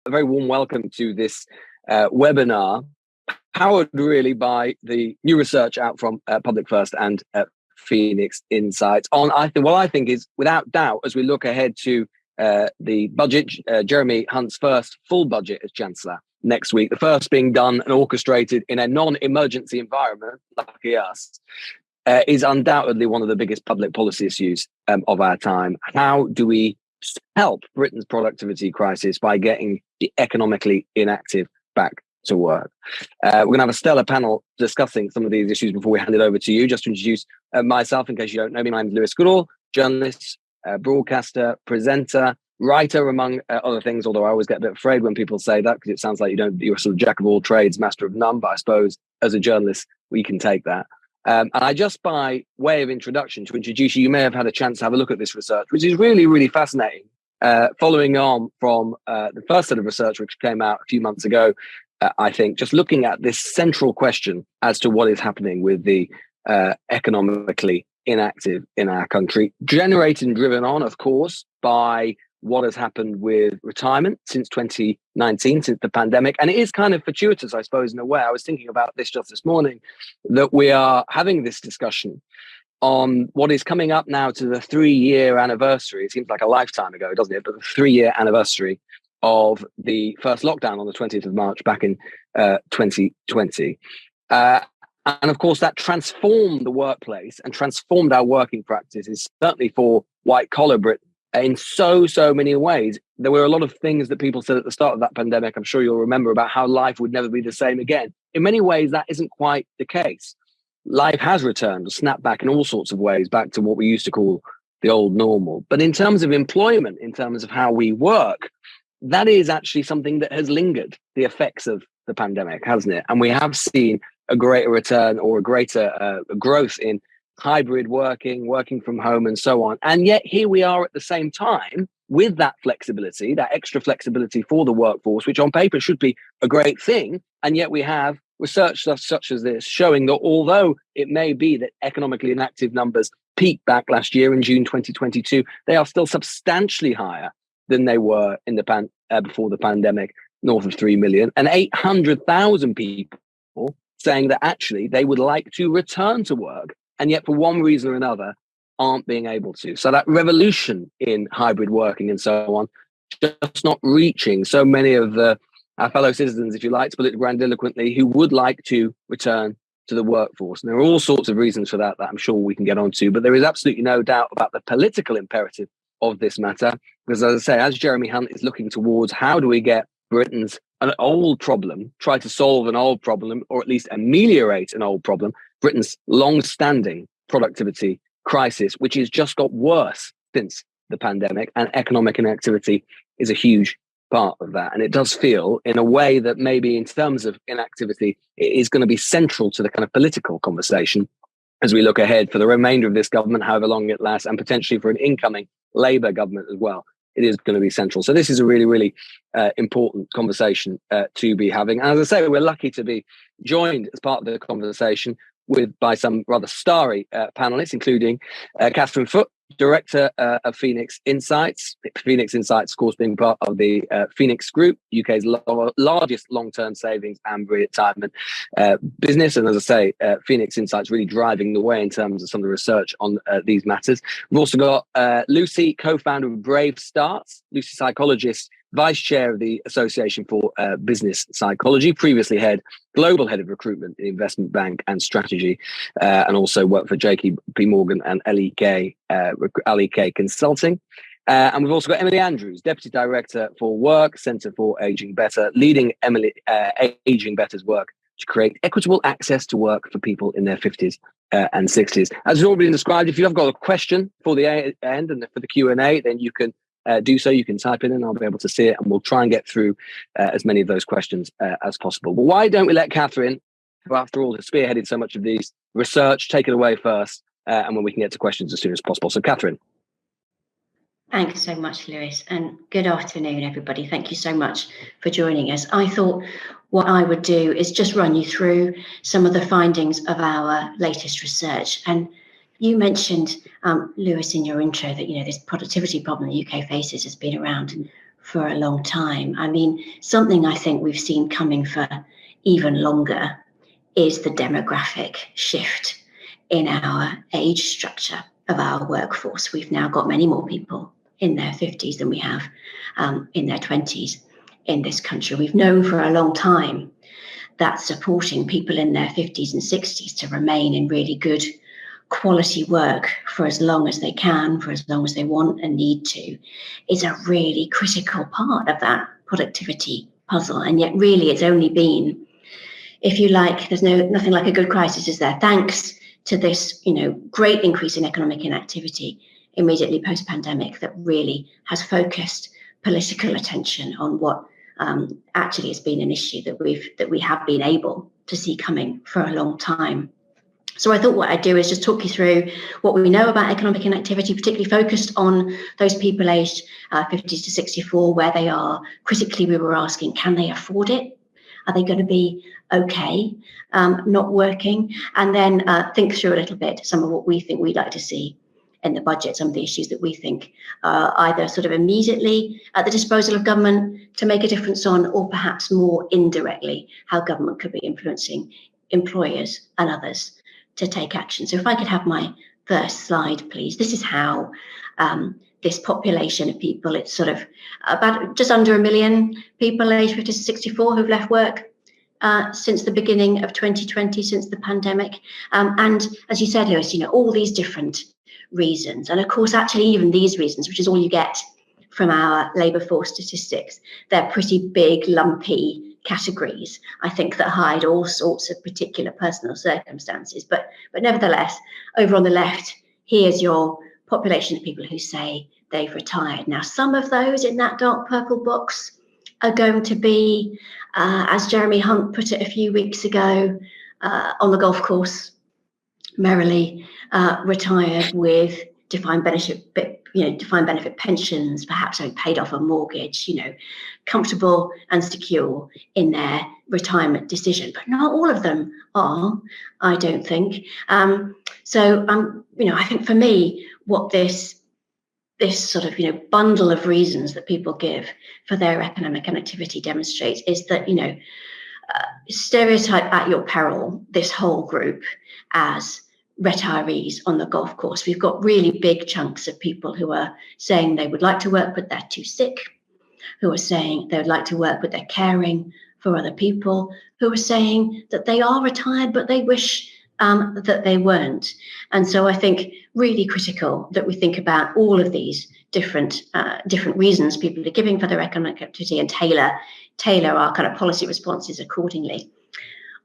A very warm welcome to this webinar, powered really by the new research out from Public First and Phoenix Insights on what I think is, without doubt, as we look ahead to the budget, Jeremy Hunt's first full budget as Chancellor next week, the first being done and orchestrated in a non-emergency environment, lucky us, is undoubtedly one of the biggest public policy issues of our time. How do we help Britain's productivity crisis by getting the economically inactive back to work? We're going to have a stellar panel discussing some of these issues before we hand it over to you. Just to introduce myself, in case you don't know me, my name is Goodall, journalist, broadcaster, presenter, writer, among other things, although I always get a bit afraid when people say that, because it sounds like you're sort of jack of all trades, master of none, but I suppose as a journalist, we can take that. And I just, by way of introduction, to introduce you, you may have had a chance to have a look at this research, which is really, really fascinating. Following on from the first set of research, which came out a few months ago, I think, just looking at this central question as to what is happening with the economically inactive in our country, generated and driven on, of course, by what has happened with retirement since 2019, since the pandemic. And it is kind of fortuitous, I suppose, in a way. I was thinking about this just this morning, that we are having this discussion on what is coming up now to the 3-year anniversary. It seems like a lifetime ago, doesn't it? But the 3-year anniversary of the first lockdown on the 20th of March back in 2020. And of course, that transformed the workplace and transformed our working practices, certainly for white-collar Britain, in so many ways. There were a lot of things that people said at the start of that pandemic, I'm sure you'll remember, about how life would never be the same again. In many ways, that isn't quite the case. Life has returned, or snapped back in all sorts of ways, back to what we used to call the old normal. But in terms of employment, in terms of how we work, that is actually something that has lingered, the effects of the pandemic, hasn't it? And we have seen a greater return, or a greater growth in hybrid working from home, and so on. And yet here we are at the same time with that flexibility, that extra flexibility for the workforce, which on paper should be a great thing. And yet we have research such as this showing that although it may be that economically inactive numbers peaked back last year in June 2022, they are still substantially higher than they were in the before the pandemic, north of 3 million, and 800,000 people saying that actually they would like to return to work, and yet for one reason or another aren't being able to. So that revolution in hybrid working and so on, just not reaching so many of our fellow citizens, if you like, to put it grandiloquently, who would like to return to the workforce. And there are all sorts of reasons for that I'm sure we can get onto, but there is absolutely no doubt about the political imperative of this matter. Because as I say, as Jeremy Hunt is looking towards how do we get Britain's an old problem, try to solve an old problem, or at least ameliorate an old problem, Britain's long-standing productivity crisis, which has just got worse since the pandemic, and economic inactivity is a huge part of that. And it does feel, in a way, that maybe in terms of inactivity, it is going to be central to the kind of political conversation as we look ahead for the remainder of this government, however long it lasts, and potentially for an incoming Labour government as well. It is going to be central. So this is a really, really important conversation to be having. And as I say, we're lucky to be joined as part of the conversation by some rather starry panelists, including Catherine Foote, Director of Phoenix Insights. Phoenix Insights, of course, being part of the Phoenix Group, UK's largest long-term savings and retirement business. And as I say, Phoenix Insights really driving the way in terms of some of the research on these matters. We've also got Lucy, co-founder of Brave Starts, Lucy, psychologist, Vice Chair of the Association for Business Psychology, previously Global Head of Recruitment in Investment Bank and Strategy, and also worked for JP Morgan and LEK Consulting. And we've also got Emily Andrews, Deputy Director for Work, Centre for Ageing Better, leading Ageing Better's work to create equitable access to work for people in their 50s and 60s. As has already been described, if you have got a question for the end and for the Q&A, then you can do so. You can type it in, I'll be able to see it, and we'll try and get through as many of those questions as possible. But why don't we let Catherine, who after all has spearheaded so much of these research, take it away first, and when we can get to questions as soon as possible. So Catherine. Thanks so much, Lewis, and good afternoon, everybody. Thank you so much for joining us. I thought what I would do is just run you through some of the findings of our latest research. And you mentioned, Lewis, in your intro that, this productivity problem the UK faces has been around for a long time. I mean, something I think we've seen coming for even longer is the demographic shift in our age structure of our workforce. We've now got many more people in their 50s than we have in their 20s in this country. We've known for a long time that supporting people in their 50s and 60s to remain in really good quality work for as long as they can, for as long as they want and need to, is a really critical part of that productivity puzzle. And yet really it's only been, if you like, there's nothing like a good crisis, is there? Thanks to this, great increase in economic inactivity immediately post-pandemic that really has focused political attention on what actually has been an issue that we have been able to see coming for a long time. So I thought what I'd do is just talk you through what we know about economic inactivity, particularly focused on those people aged 50 to 64, where they are. Critically, we were asking, can they afford it? Are they going to be okay not working? And then think through a little bit some of what we think we'd like to see in the budget, some of the issues that we think are either sort of immediately at the disposal of government to make a difference on, or perhaps more indirectly, how government could be influencing employers and others to take action. So if I could have my first slide, please. This is how this population of people, it's sort of about just under 1 million people aged 50 to 64 who've left work since the beginning of 2020, since the pandemic. And as you said, Lewis, all these different reasons. And of course, actually, even these reasons, which is all you get from our labour force statistics, they're pretty big, lumpy categories, I think, that hide all sorts of particular personal circumstances. But nevertheless, over on the left, here's your population of people who say they've retired. Now, some of those in that dark purple box are going to be, as Jeremy Hunt put it a few weeks ago, on the golf course, merrily retired with defined benefit pensions, perhaps having paid off a mortgage, comfortable and secure in their retirement decision. But not all of them are, I don't think. So I think for me, what this sort of bundle of reasons that people give for their economic inactivity demonstrates is that stereotype at your peril this whole group as retirees on the golf course. We've got really big chunks of people who are saying they would like to work but they're too sick, who are saying they would like to work but they're caring for other people, who are saying that they are retired but they wish that they weren't. And so I think really critical that we think about all of these different reasons people are giving for their economic activity and tailor our kind of policy responses accordingly.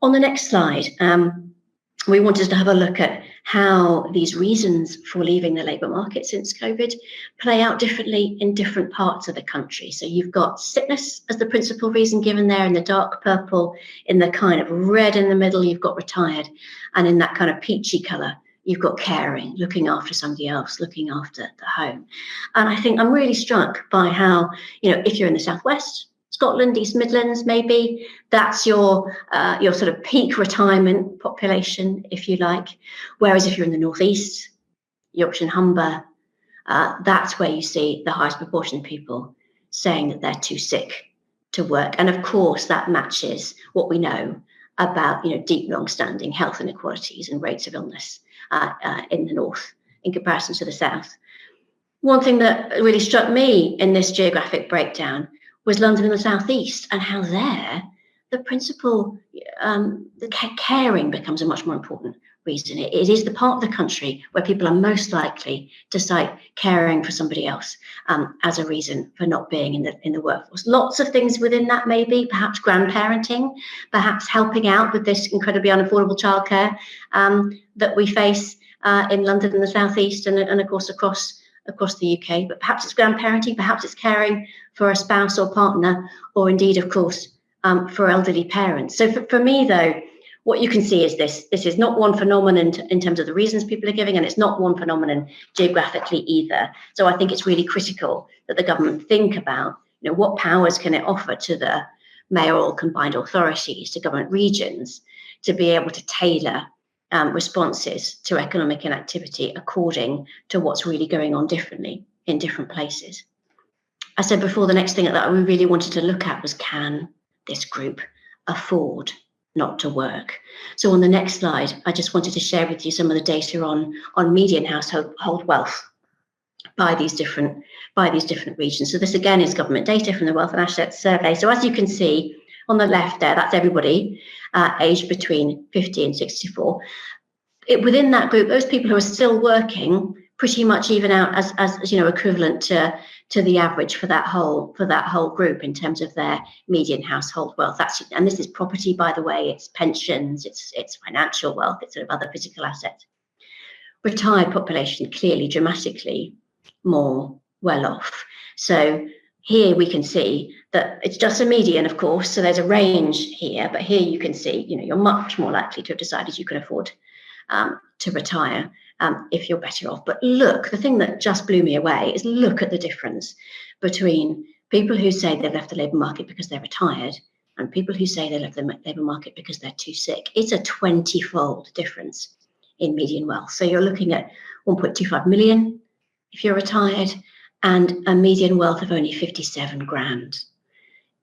On the next slide, we wanted to have a look at how these reasons for leaving the labour market since COVID play out differently in different parts of the country. So you've got sickness as the principal reason given there in the dark purple, in the kind of red in the middle, you've got retired, and in that kind of peachy colour, you've got caring, looking after somebody else, looking after the home. And I think I'm really struck by how, if you're in the southwest, Scotland, East Midlands, maybe that's your sort of peak retirement population, if you like. Whereas if you're in the northeast, Yorkshire and Humber, that's where you see the highest proportion of people saying that they're too sick to work. And of course, that matches what we know about deep, long-standing health inequalities and rates of illness in the north in comparison to the south. One thing that really struck me in this geographic breakdown was London and the southeast, and how there the principal, the caring becomes a much more important reason. It is the part of the country where people are most likely to cite caring for somebody else as a reason for not being in the workforce. Lots of things within that, maybe perhaps grandparenting, perhaps helping out with this incredibly unaffordable childcare that we face in London and the southeast, and of course across the UK. But perhaps it's grandparenting, perhaps it's caring for a spouse or partner, or indeed, of course, for elderly parents. So for me, though, what you can see is this is not one phenomenon in terms of the reasons people are giving, and it's not one phenomenon geographically either. So I think it's really critical that the government think about, what powers can it offer to the mayoral combined authorities, to government regions, to be able to tailor responses to economic inactivity according to what's really going on differently in different places. I said before, the next thing that we really wanted to look at was, can this group afford not to work? So on the next slide, I just wanted to share with you some of the data on median household wealth by these different regions. So this again is government data from the Wealth and Assets Survey. So as you can see on the left there, that's everybody aged between 50 and 64. Within that group, those people who are still working pretty much even out as you know, equivalent to the average for that whole group in terms of their median household wealth. And this is property, by the way, it's pensions, it's financial wealth, it's sort of other physical assets. Retired population clearly dramatically more well off. So here we can see that it's just a median, of course, so there's a range here, but here you can see, you know, you're much more likely to have decided you can afford to retire if you're better off. But look, the thing that just blew me away is look at the difference between people who say they've left the labour market because they're retired and people who say they left the labour market because they're too sick. It's a 20-fold difference in median wealth. So you're looking at 1.25 million if you're retired and a median wealth of only 57 grand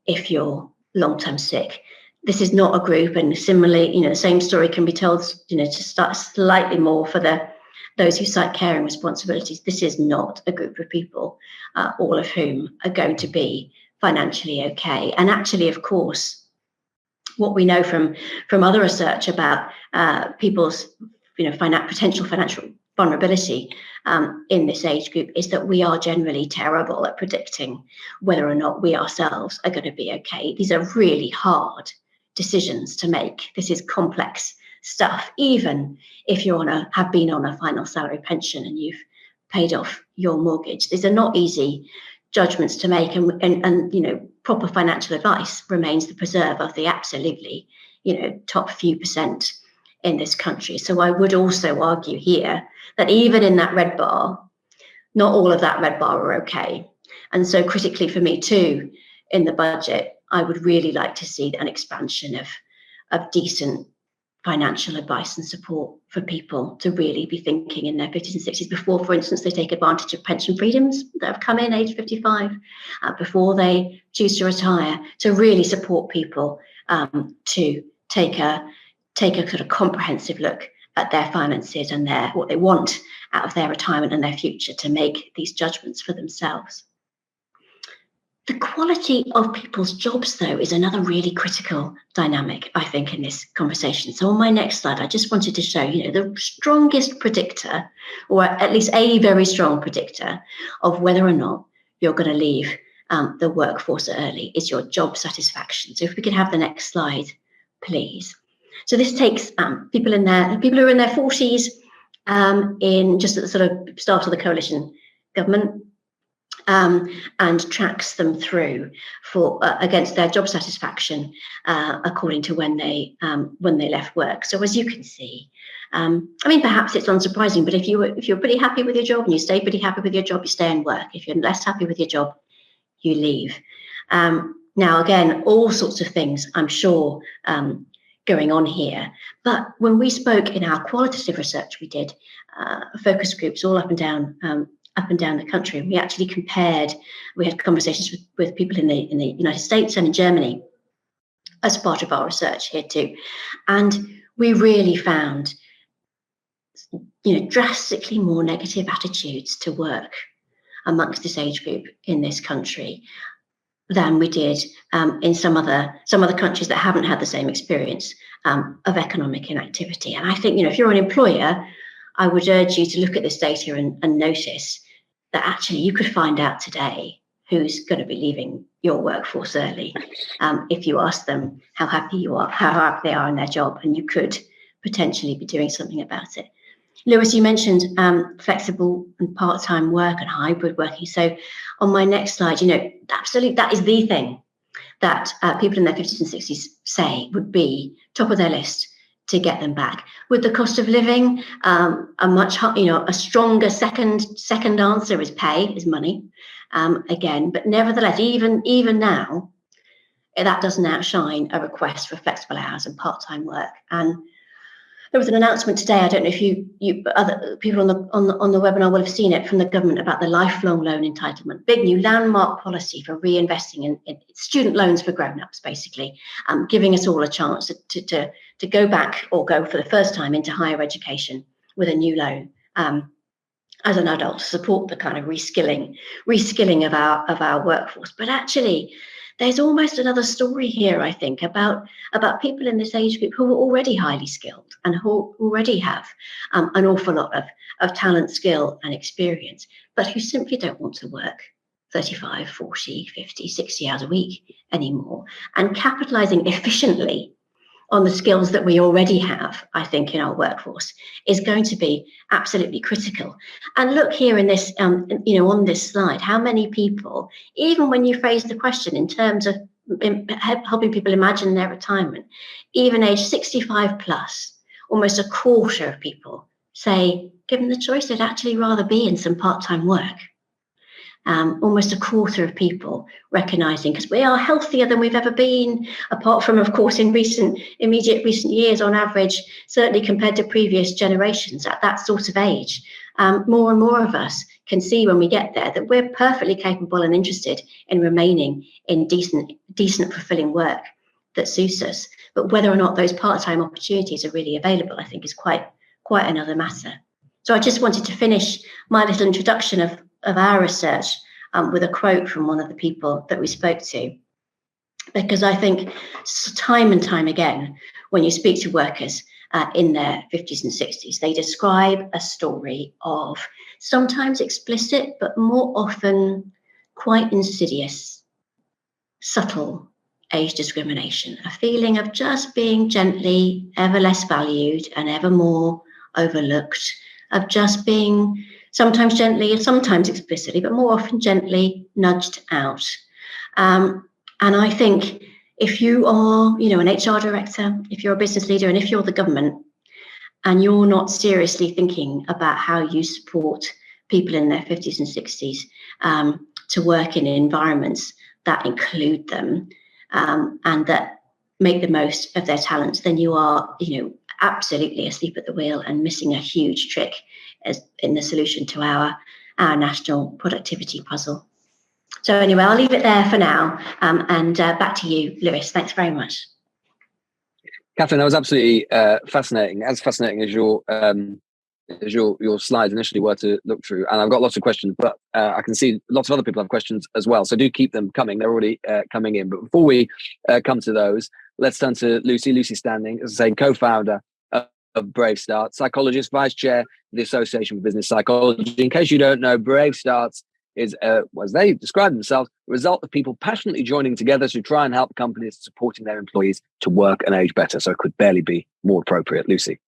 if you're long-term sick. This is not a group, and similarly, you know, the same story can be told, you know, to start slightly more for those who cite caring responsibilities. This is not a group of people, all of whom are going to be financially okay. And actually, of course, what we know from other research about people's, you know, potential financial vulnerability in this age group is that we are generally terrible at predicting whether or not we ourselves are going to be okay. These are really hard decisions to make. This is complex stuff, even if you have been on a final salary pension and you've paid off your mortgage. These are not easy judgments to make, and you know, proper financial advice remains the preserve of the absolutely, you know, top few percent in this country. So I would also argue here that even in that red bar, not all of that red bar are okay. And so critically for me too, in the budget, I would really like to see an expansion of decent financial advice and support for people to really be thinking in their 50s and 60s before, for instance, they take advantage of pension freedoms that have come in age 55, before they choose to retire, to really support people to take a sort of comprehensive look at their finances and what they want out of their retirement and their future, to make these judgments for themselves. The quality of people's jobs, though, is another really critical dynamic, I think, in this conversation. So on my next slide, I just wanted to show, you know, the strongest predictor, or at least a very strong predictor, of whether or not you're going to leave the workforce early is your job satisfaction. So if we could have the next slide, please. So this takes people who are in their 40s, in just at the sort of start of the coalition government, and tracks them through for against their job satisfaction according to when they left work. So as you can see, I mean, perhaps it's unsurprising, but if you're pretty happy with your job and you stay pretty happy with your job, you stay and work. If you're less happy with your job, you leave. Now, again, all sorts of things, I'm sure, going on here. But when we spoke in our qualitative research, we did focus groups all up and down the country. We actually we had conversations with people in the United States and in Germany as part of our research here too. And we really found, you know, drastically more negative attitudes to work amongst this age group in this country than we did in some other countries that haven't had the same experience of economic inactivity. And I think, you know, if you're an employer, I would urge you to look at this data and notice that actually you could find out today who's going to be leaving your workforce early if you ask them how happy they are in their job, and you could potentially be doing something about it. Lewis, you mentioned flexible and part-time work and hybrid working. So on my next slide, you know, absolutely, that is the thing that people in their 50s and 60s say would be top of their list to get them back. With the cost of living, a stronger second answer is pay, is money, again. But nevertheless, even now, that doesn't outshine a request for flexible hours and part-time work. And There was an announcement today. I don't know if you other people on the webinar will have seen it, from the government about the lifelong loan entitlement, big new landmark policy for reinvesting in student loans for grown-ups, basically, giving us all a chance to go back or go for the first time into higher education with a new loan as an adult, to support the kind of reskilling of our workforce. But actually, there's almost another story here, I think, about people in this age group who are already highly skilled and who already have an awful lot of talent, skill and experience, but who simply don't want to work 35, 40, 50, 60 hours a week anymore. And capitalizing efficiently on the skills that we already have, I think, in our workforce is going to be absolutely critical. And look here in this, on this slide, how many people, even when you phrase the question in terms of helping people imagine their retirement, even age 65 plus, almost a quarter of people say, given the choice, they'd actually rather be in some part-time work. Almost a quarter of people recognising, because we are healthier than we've ever been, apart from, of course, in recent years, on average, certainly compared to previous generations at that sort of age. More and more of us can see when we get there that we're perfectly capable and interested in remaining in decent, fulfilling work that suits us. But whether or not those part-time opportunities are really available, I think, is quite another matter. So I just wanted to finish my little introduction of our research with a quote from one of the people that we spoke to, because I think time and time again, when you speak to workers in their 50s and 60s, they describe a story of sometimes explicit, but more often quite insidious, subtle age discrimination, a feeling of just being gently ever less valued and ever more overlooked, of just being sometimes gently and sometimes explicitly, but more often gently nudged out. And I think if you are, an HR director, if you're a business leader, and if you're the government, and you're not seriously thinking about how you support people in their 50s and 60s to work in environments that include them and that make the most of their talents, then you are, absolutely asleep at the wheel and missing a huge trick as in the solution to our national productivity puzzle. So anyway, I'll leave it there for now, and back to you, Lewis. Thanks very much. Catherine, that was absolutely fascinating. As fascinating as your slides initially were to look through. And I've got lots of questions, but I can see lots of other people have questions as well. So do keep them coming. They're already coming in. But before we come to those, let's turn to Lucy. Lucy Standing, as I say, co-founder of Brave Start, psychologist, vice chair of the Association for Business Psychology. In case you don't know, Brave Starts is, as they describe themselves, a result of people passionately joining together to try and help companies supporting their employees to work and age better. So it could barely be more appropriate. Lucy.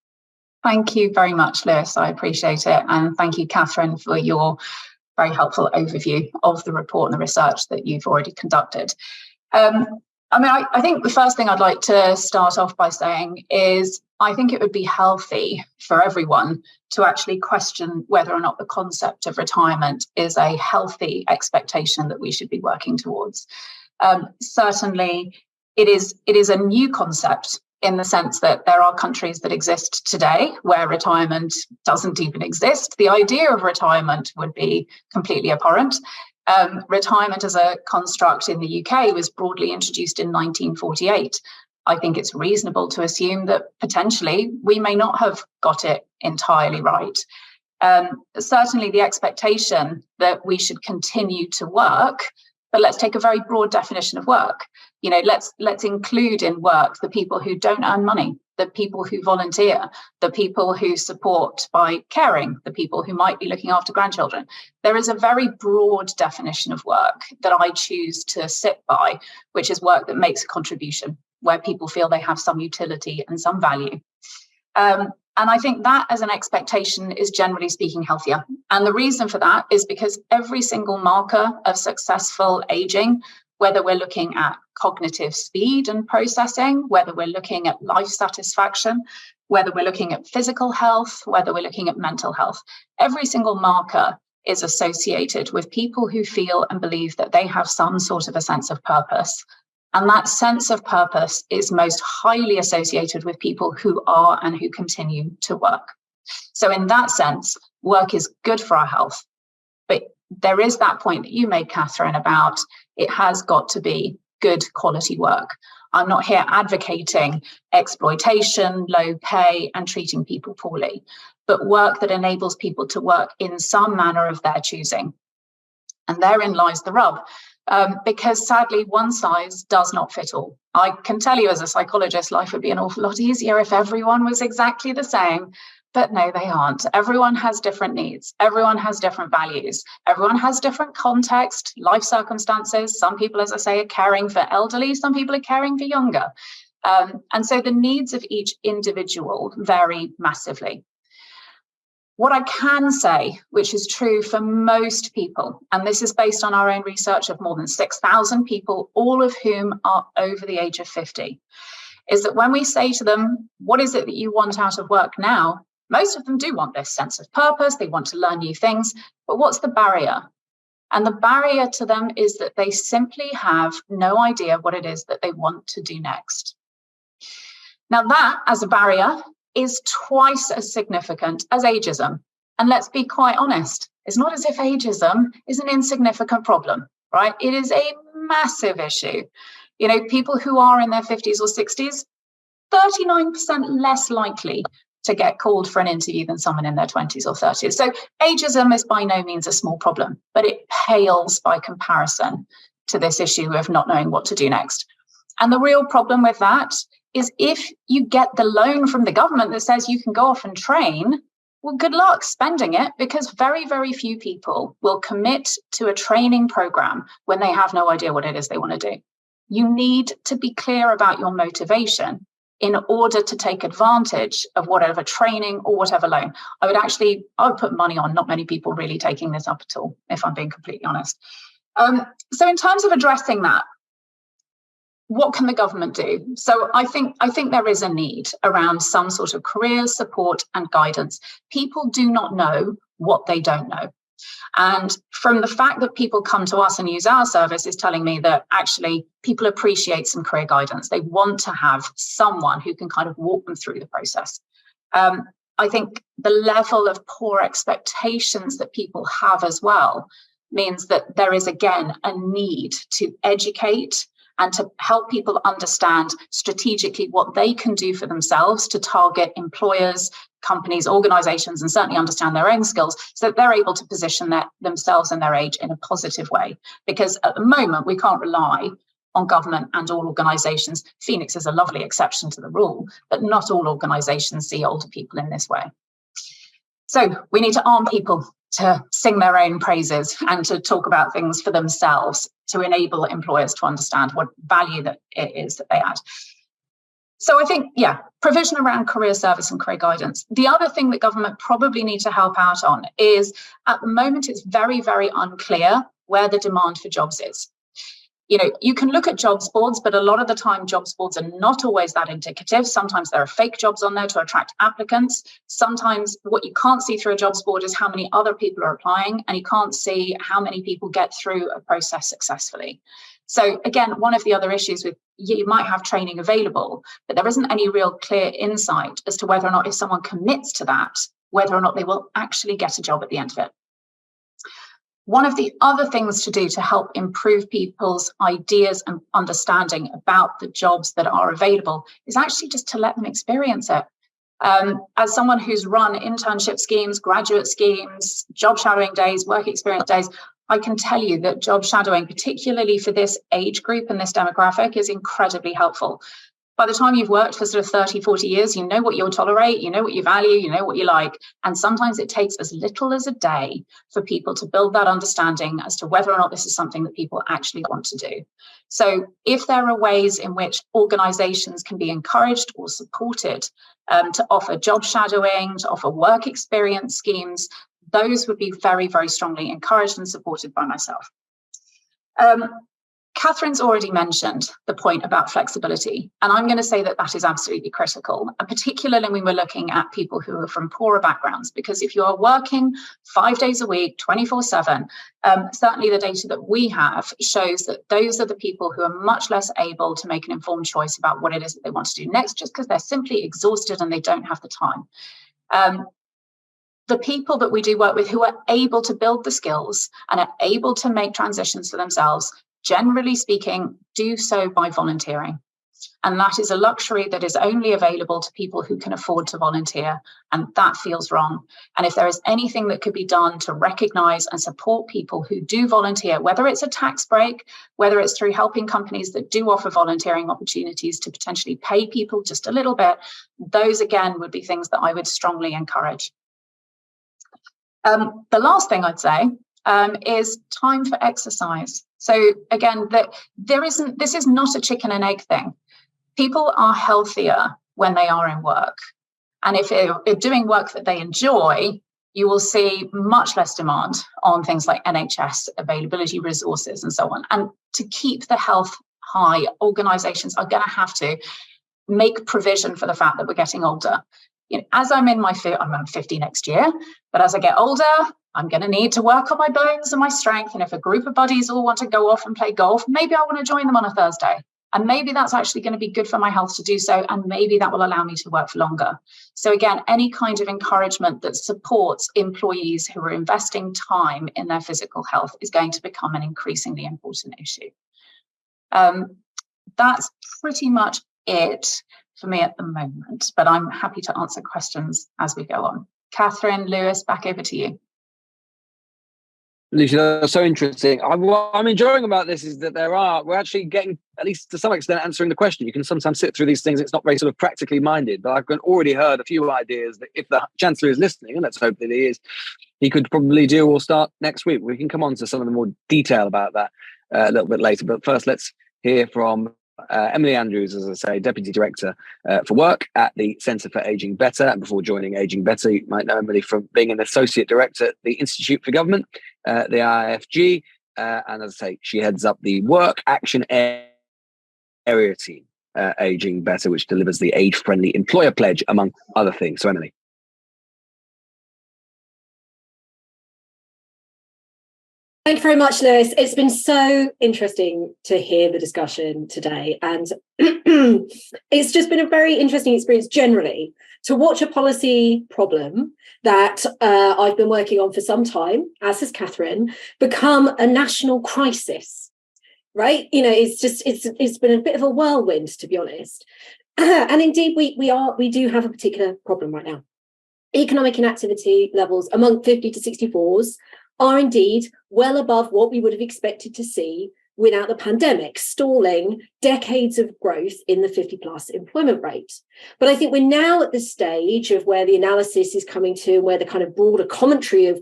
Thank you very much, Lewis. I appreciate it. And thank you, Catherine, for your very helpful overview of the report and the research that you've already conducted. I think the first thing I'd like to start off by saying is I think it would be healthy for everyone to actually question whether or not the concept of retirement is a healthy expectation that we should be working towards. Certainly, it is a new concept in the sense that there are countries that exist today where retirement doesn't even exist. The idea of retirement would be completely abhorrent. Retirement as a construct in the UK was broadly introduced in 1948. I think it's reasonable to assume that potentially we may not have got it entirely right. Certainly the expectation that we should continue to work, but let's take a very broad definition of work. Let's include in work the people who don't earn money, the people who volunteer, the people who support by caring, the people who might be looking after grandchildren. There is a very broad definition of work that I choose to sit by, which is work that makes a contribution, where people feel they have some utility and some value. And I think that as an expectation is generally speaking healthier. And the reason for that is because every single marker of successful aging, whether we're looking at cognitive speed and processing, whether we're looking at life satisfaction, whether we're looking at physical health, whether we're looking at mental health, every single marker is associated with people who feel and believe that they have some sort of a sense of purpose. And that sense of purpose is most highly associated with people who are and who continue to work. So in that sense, work is good for our health. But there is that point that you made, Catherine, about it has got to be good quality work. I'm not here advocating exploitation, low pay, and treating people poorly, but work that enables people to work in some manner of their choosing. And therein lies the rub, because sadly, one size does not fit all. I can tell you as a psychologist, life would be an awful lot easier if everyone was exactly the same. But no, they aren't. Everyone has different needs. Everyone has different values. Everyone has different context, life circumstances. Some people, as I say, are caring for elderly. Some people are caring for younger. And so the needs of each individual vary massively. What I can say, which is true for most people, and this is based on our own research of more than 6,000 people, all of whom are over the age of 50, is that when we say to them, what is it that you want out of work now? Most of them do want this sense of purpose. They want to learn new things. But what's the barrier? And the barrier to them is that they simply have no idea what it is that they want to do next. Now, that as a barrier is twice as significant as ageism. And let's be quite honest, it's not as if ageism is an insignificant problem, right? It is a massive issue. You know, people who are in their 50s or 60s, 39% less likely to get called for an interview than someone in their 20s or 30s. So ageism is by no means a small problem, but it pales by comparison to this issue of not knowing what to do next. And the real problem with that is if you get the loan from the government that says you can go off and train, well, good luck spending it, because very, very few people will commit to a training program when they have no idea what it is they want to do. You need to be clear about your motivation in order to take advantage of whatever training or whatever loan. I would put money on not many people really taking this up at all, if I'm being completely honest. So in terms of addressing that, what can the government do? So I think there is a need around some sort of career support and guidance. People do not know what they don't know. And from the fact that people come to us and use our service is telling me that actually people appreciate some career guidance. They want to have someone who can kind of walk them through the process. I think the level of poor expectations that people have as well means that there is, again, a need to educate and to help people understand strategically what they can do for themselves to target employers, companies, organizations, and certainly understand their own skills so that they're able to position themselves and their age in a positive way. Because at the moment, we can't rely on government and all organizations. Phoenix is a lovely exception to the rule, but not all organizations see older people in this way. So we need to arm people to sing their own praises and to talk about things for themselves to enable employers to understand what value that it is that they add. So I think, provision around career service and career guidance. The other thing that government probably need to help out on is at the moment, it's very, very unclear where the demand for jobs is. You know, you can look at jobs boards, but a lot of the time jobs boards are not always that indicative. Sometimes there are fake jobs on there to attract applicants. Sometimes what you can't see through a jobs board is how many other people are applying, and you can't see how many people get through a process successfully. So again, one of the other issues with you might have training available, but there isn't any real clear insight as to whether or not if someone commits to that, whether or not they will actually get a job at the end of it. One of the other things to do to help improve people's ideas and understanding about the jobs that are available is actually just to let them experience it. As someone who's run internship schemes, graduate schemes, job shadowing days, work experience days, I can tell you that job shadowing, particularly for this age group and this demographic, is incredibly helpful. By the time you've worked for sort of 30, 40 years, you know what you'll tolerate, you know what you value, you know what you like. And sometimes it takes as little as a day for people to build that understanding as to whether or not this is something that people actually want to do. So if there are ways in which organizations can be encouraged or supported to offer job shadowing, to offer work experience schemes, those would be very, very strongly encouraged and supported by myself. Catherine's already mentioned the point about flexibility, and I'm going to say that that is absolutely critical, and particularly when we're looking at people who are from poorer backgrounds, because if you are working 5 days a week, 24/7, certainly the data that we have shows that those are the people who are much less able to make an informed choice about what it is that they want to do next, just because they're simply exhausted and they don't have the time. The people that we do work with who are able to build the skills and are able to make transitions for themselves, generally speaking, do so by volunteering. And that is a luxury that is only available to people who can afford to volunteer. And that feels wrong. And if there is anything that could be done to recognise and support people who do volunteer, whether it's a tax break, whether it's through helping companies that do offer volunteering opportunities to potentially pay people just a little bit, those again would be things that I would strongly encourage. The last thing I'd say is time for exercise. So again, this is not a chicken and egg thing. People are healthier when they are in work. And if they're doing work that they enjoy, you will see much less demand on things like NHS availability resources and so on. And to keep the health high, organisations are going to have to make provision for the fact that we're getting older. You know, as I'm 50 next year, but as I get older, I'm going to need to work on my bones and my strength. And if a group of buddies all want to go off and play golf, maybe I want to join them on a Thursday. And maybe that's actually going to be good for my health to do so. And maybe that will allow me to work for longer. So again, any kind of encouragement that supports employees who are investing time in their physical health is going to become an increasingly important issue. That's pretty much it for me at the moment, but I'm happy to answer questions as we go on. Catherine, Lewis, back over to you. Lucia, that's so interesting. What I'm enjoying about this is that we're actually getting, at least to some extent, answering the question. You can sometimes sit through these things, it's not very sort of practically minded, but I've already heard a few ideas that if the Chancellor is listening, and let's hope that he is, he could probably do or start next week. We can come on to some of the more detail about that a little bit later. But first, let's hear from Emily Andrews, as I say, Deputy Director for Work at the Centre for Ageing Better. And before joining Ageing Better, you might know Emily from being an Associate Director at the Institute for Government, the IFG. And as I say, she heads up the Work Action Area Team, Ageing Better, which delivers the age-friendly employer pledge, among other things. So, Emily. Thank you very much, Lewis. It's been so interesting to hear the discussion today. And it's just been a very interesting experience generally to watch a policy problem that I've been working on for some time, as has Catherine, become a national crisis, right? You know, it's been a bit of a whirlwind, to be honest. And indeed, we do have a particular problem right now. Economic inactivity levels among 50 to 64s are indeed well above what we would have expected to see without the pandemic, stalling decades of growth in the 50-plus employment rate. But I think we're now at the stage of where the analysis is coming to, where the kind of broader commentary of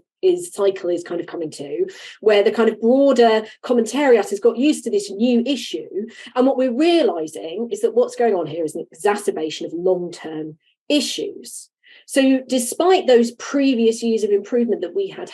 cycle is kind of coming to, where the kind of broader commentariat has got used to this new issue. And what we're realising is that what's going on here is an exacerbation of long-term issues. So despite those previous years of improvement that we had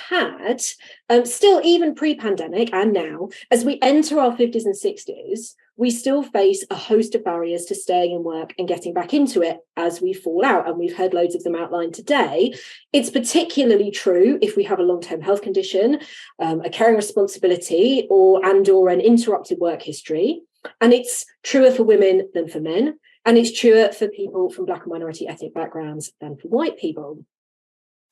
still even pre-pandemic and now, as we enter our 50s and 60s, we still face a host of barriers to staying in work and getting back into it as we fall out. And we've heard loads of them outlined today. It's particularly true if we have a long-term health condition, a caring responsibility, or an interrupted work history. And it's truer for women than for men. And it's truer for people from Black and minority ethnic backgrounds than for white people.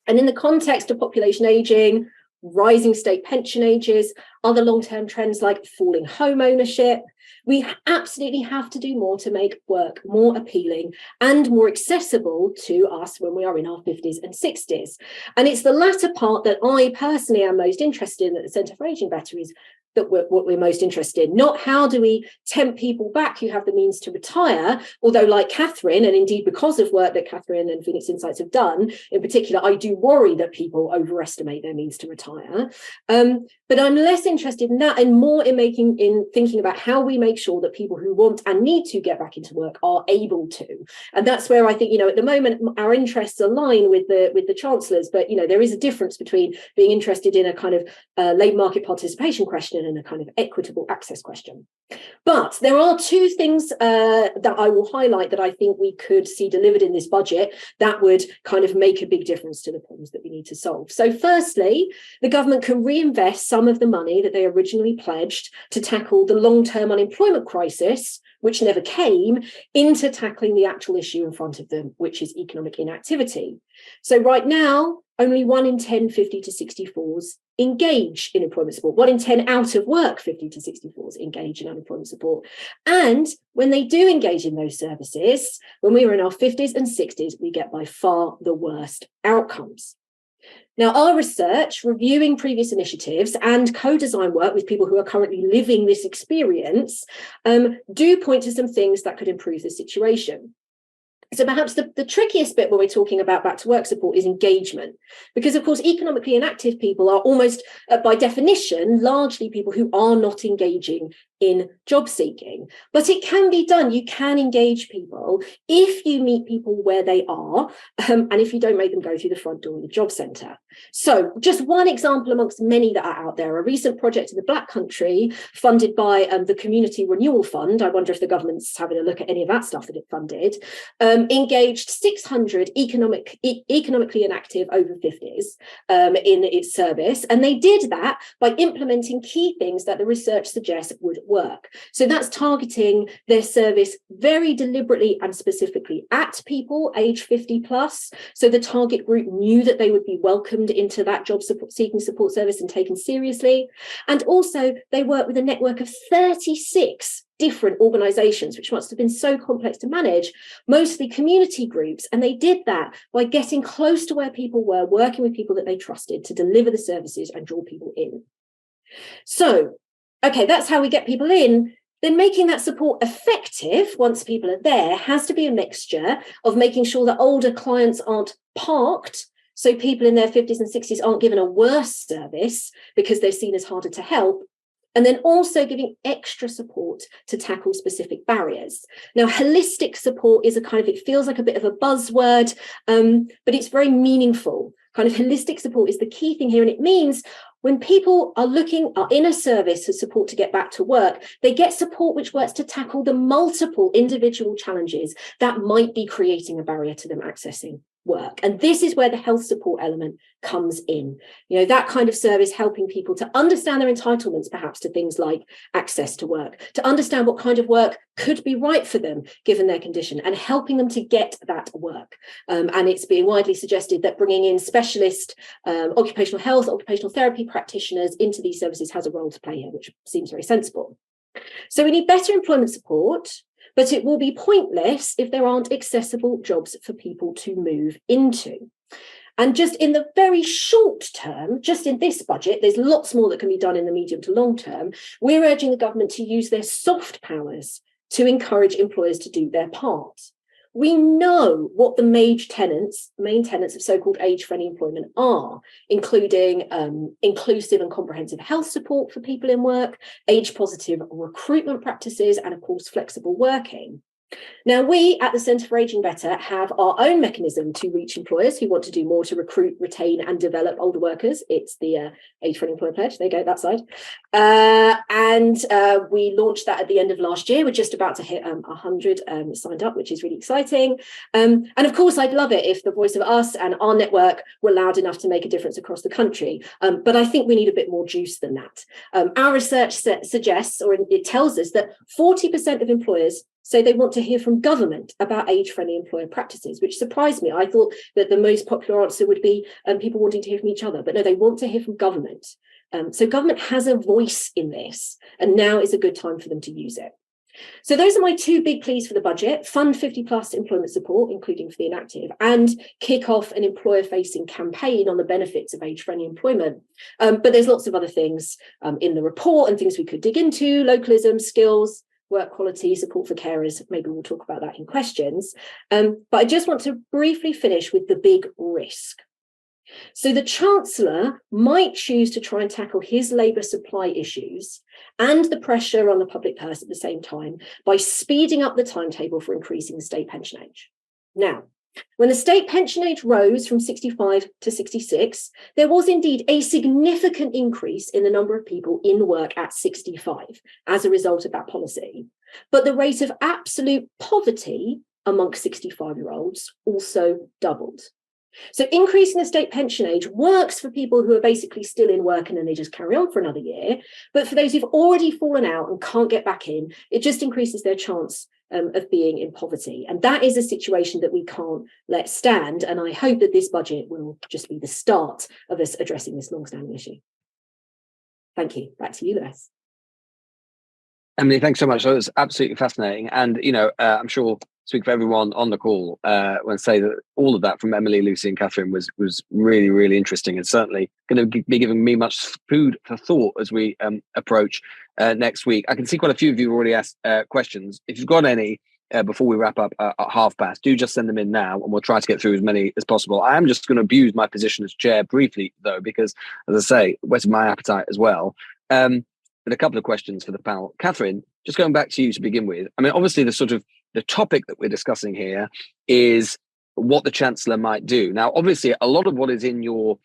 And in the context of population ageing, rising state pension ages, other long-term trends like falling home ownership, we absolutely have to do more to make work more appealing and more accessible to us when we are in our 50s and 60s. And it's the latter part that I personally am most interested in at the Centre for Ageing Better, is that what we're most interested in, not how do we tempt people back who have the means to retire, although like Catherine, and indeed because of work that Catherine and Phoenix Insights have done in particular, I do worry that people overestimate their means to retire. But I'm less interested in that and more in thinking about how we make sure that people who want and need to get back into work are able to. And that's where I think, at the moment, our interests align with the Chancellor's, but, there is a difference between being interested in a kind of labour market participation question and a kind of equitable access question. But there are two things that I will highlight that I think we could see delivered in this budget that would kind of make a big difference to the problems that we need to solve. So firstly, the government can reinvest some of the money that they originally pledged to tackle the long-term unemployment crisis, which never came, into tackling the actual issue in front of them, which is economic inactivity. So right now, only 1 in 10 50 to 64s engage in employment support. 1 in 10 out of work 50 to 64s engage in unemployment support. And when they do engage in those services, when we were in our 50s and 60s, we get by far the worst outcomes. Now, our research, reviewing previous initiatives and co-design work with people who are currently living this experience, do point to some things that could improve the situation. So perhaps the trickiest bit when we're talking about back to work support is engagement, because of course economically inactive people are almost by definition largely people who are not engaging in job seeking. But it can be done. You can engage people if you meet people where they are, and if you don't make them go through the front door of the job centre. So just one example amongst many that are out there, a recent project in the Black Country funded by the Community Renewal Fund, I wonder if the government's having a look at any of that stuff that it funded, engaged 600 economically inactive over 50s in its service. And they did that by implementing key things that the research suggests would work. So that's targeting their service very deliberately and specifically at people age 50 plus. So the target group knew that they would be welcomed into that job seeking support service and taken seriously. And also they work with a network of 36 different organisations, which must have been so complex to manage, mostly community groups. And they did that by getting close to where people were, working with people that they trusted to deliver the services and draw people in. So, okay, that's how we get people in. Then making that support effective once people are there has to be a mixture of making sure that older clients aren't parked, so people in their 50s and 60s aren't given a worse service because they're seen as harder to help, and then also giving extra support to tackle specific barriers. Now, holistic support is it feels like a bit of a buzzword, but it's very meaningful. Kind of holistic support is the key thing here, and it means when people are in a service for support to get back to work, they get support which works to tackle the multiple individual challenges that might be creating a barrier to them accessing work. And this is where the health support element comes in. That kind of service helping people to understand their entitlements, perhaps to things like access to work, to understand what kind of work could be right for them given their condition, and helping them to get that work. And it's being widely suggested that bringing in specialist occupational health, occupational therapy practitioners into these services has a role to play here, which seems very sensible. So we need better employment support, but it will be pointless if there aren't accessible jobs for people to move into. And just in the very short term, just in this budget, there's lots more that can be done in the medium to long term. We're urging the government to use their soft powers to encourage employers to do their part. We know what the main tenets of so-called age-friendly employment are, including inclusive and comprehensive health support for people in work, age-positive recruitment practices, and of course, flexible working. Now, we at the Centre for Ageing Better have our own mechanism to reach employers who want to do more to recruit, retain and develop older workers. It's the Age-Friendly Employer Pledge. There you go, that side. And we launched that at the end of last year. We're just about to hit 100 signed up, which is really exciting. And of course, I'd love it if the voice of us and our network were loud enough to make a difference across the country. But I think we need a bit more juice than that. Our research suggests, or it tells us, that 40% of employers say they want to hear from government about age-friendly employer practices, which surprised me. I thought that the most popular answer would be people wanting to hear from each other, but no, they want to hear from government. So government has a voice in this, and now is a good time for them to use it. So those are my two big pleas for the budget: fund 50+ employment support, including for the inactive, and kick off an employer-facing campaign on the benefits of age-friendly employment. But there's lots of other things in the report and things we could dig into: localism, skills, work quality, support for carers. Maybe we'll talk about that in questions. But I just want to briefly finish with the big risk. So the Chancellor might choose to try and tackle his labour supply issues and the pressure on the public purse at the same time by speeding up the timetable for increasing the state pension age. Now, when the state pension age rose from 65 to 66, there was indeed a significant increase in the number of people in work at 65 as a result of that policy. But the rate of absolute poverty amongst 65-year-olds also doubled. So increasing the state pension age works for people who are basically still in work and then they just carry on for another year. But for those who've already fallen out and can't get back in, it just increases their chance of being in poverty. And that is a situation that we can't let stand. And I hope that this budget will just be the start of us addressing this long-standing issue. Thank you. Back to you, Lewis. Emily, thanks so much. That was absolutely fascinating. And, I'm sure speak for everyone on the call when I say that all of that from Emily, Lucy and Catherine was really, really interesting and certainly going to be giving me much food for thought as we approach next week. I can see quite a few of you already asked questions. If you've got any before we wrap up at 1:30, do just send them in now and we'll try to get through as many as possible. I am just going to abuse my position as chair briefly, though, because, as I say, whetted my appetite as well. But a couple of questions for the panel. Catherine, just going back to you to begin with. I mean, obviously, the topic that we're discussing here is what the Chancellor might do. Now, obviously, a lot of what is in your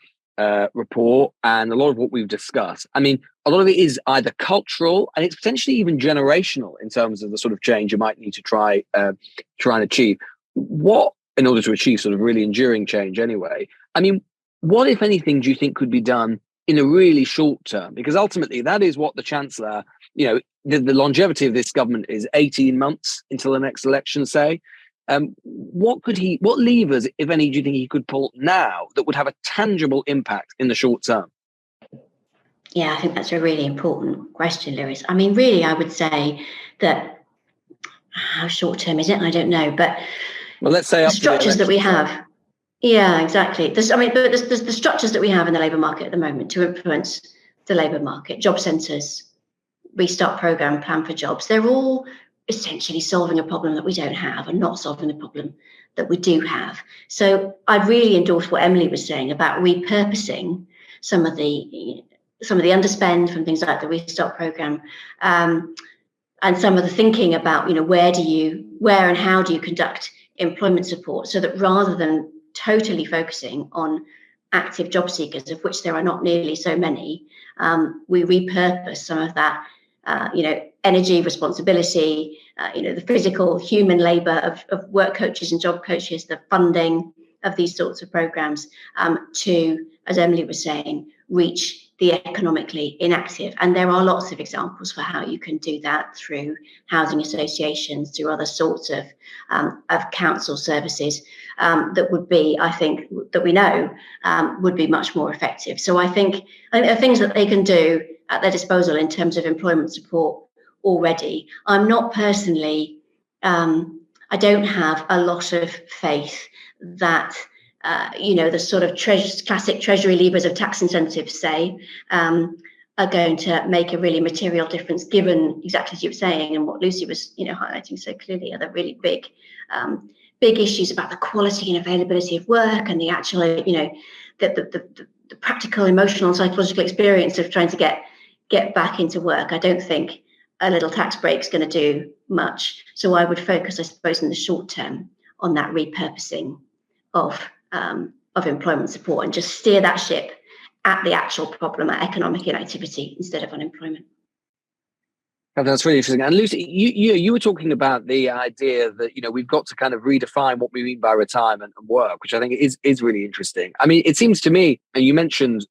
report and a lot of what we've discussed, I mean, a lot of it is either cultural and it's potentially even generational in terms of the sort of change you might need to try and achieve. What, in order to achieve sort of really enduring change anyway, I mean, what, if anything, do you think could be done in a really short term? Because ultimately, that is what the Chancellor, the longevity of this government is 18 months until the next election, say. What levers, if any, do you think he could pull now that would have a tangible impact in the short term? Yeah, I think that's a really important question, Lewis. I mean, really, I would say that how short term is it? I don't know, but let's say the structures that we have. Yeah, exactly. There's the structures that we have in the labour market at the moment to influence the labour market, job centres, Restart programme, Plan for Jobs. They're all essentially solving a problem that we don't have and not solving the problem that we do have. So I really endorse what Emily was saying about repurposing some of the underspend from things like the Restart programme, and some of the thinking about where and how do you conduct employment support, so that rather than totally focusing on active job seekers, of which there are not nearly so many, we repurpose some of that energy, responsibility, the physical human labour of work coaches and job coaches, the funding of these sorts of programmes to, as Emily was saying, reach the economically inactive. And there are lots of examples for how you can do that through housing associations, through other sorts of council services that would be, I think, that we know would be much more effective. So I think there are things that they can do at their disposal in terms of employment support already. I'm not personally, I don't have a lot of faith that the sort of classic Treasury levers of tax incentives, say, are going to make a really material difference, given exactly as you were saying and what Lucy was, highlighting so clearly, are the really big issues about the quality and availability of work and the actual, the practical, emotional, and psychological experience of trying to get back into work. I don't think a little tax break is going to do much. So I would focus, I suppose, in the short term on that repurposing of employment support and just steer that ship at the actual problem, at economic inactivity instead of unemployment. That's really interesting. And Lucy, you were talking about the idea that we've got to kind of redefine what we mean by retirement and work, which I think is really interesting. I mean, it seems to me, and you mentioned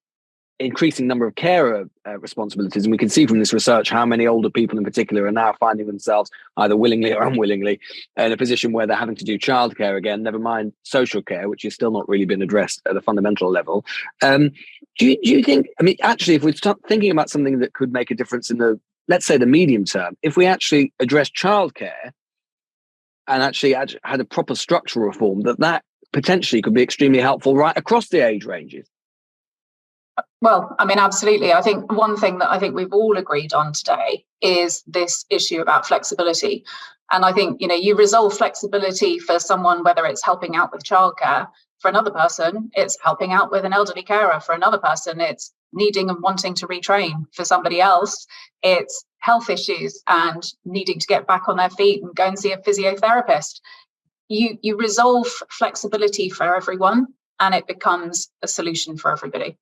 increasing number of carer responsibilities, and we can see from this research how many older people in particular are now finding themselves either willingly or unwillingly in a position where they're having to do childcare again, never mind social care, which has still not really been addressed at a fundamental level. Do you think, I mean, actually, if we start thinking about something that could make a difference in the, let's say, the medium term, if we actually address childcare and actually had a proper structural reform, that potentially could be extremely helpful right across the age ranges? Well, I mean, absolutely. I think one thing that I think we've all agreed on today is this issue about flexibility. And I think, you resolve flexibility for someone, whether it's helping out with childcare. For another person, it's helping out with an elderly carer. For another person, it's needing and wanting to retrain. For somebody else, it's health issues and needing to get back on their feet and go and see a physiotherapist. You resolve flexibility for everyone, and it becomes a solution for everybody.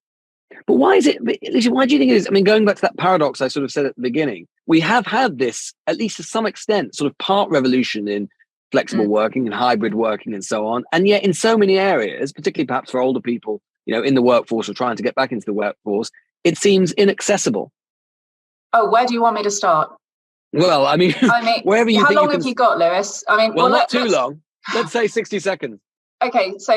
But why is it, Alicia, why do you think it is? I mean, going back to that paradox I sort of said at the beginning, we have had this, at least to some extent, sort of part revolution in flexible working and hybrid working and so on. And yet in so many areas, particularly perhaps for older people, in the workforce or trying to get back into the workforce, it seems inaccessible. Oh, where do you want me to start? Well, I mean wherever you how think long have you got, Lewis? I mean, well, not too long. Let's say 60 seconds. Okay, so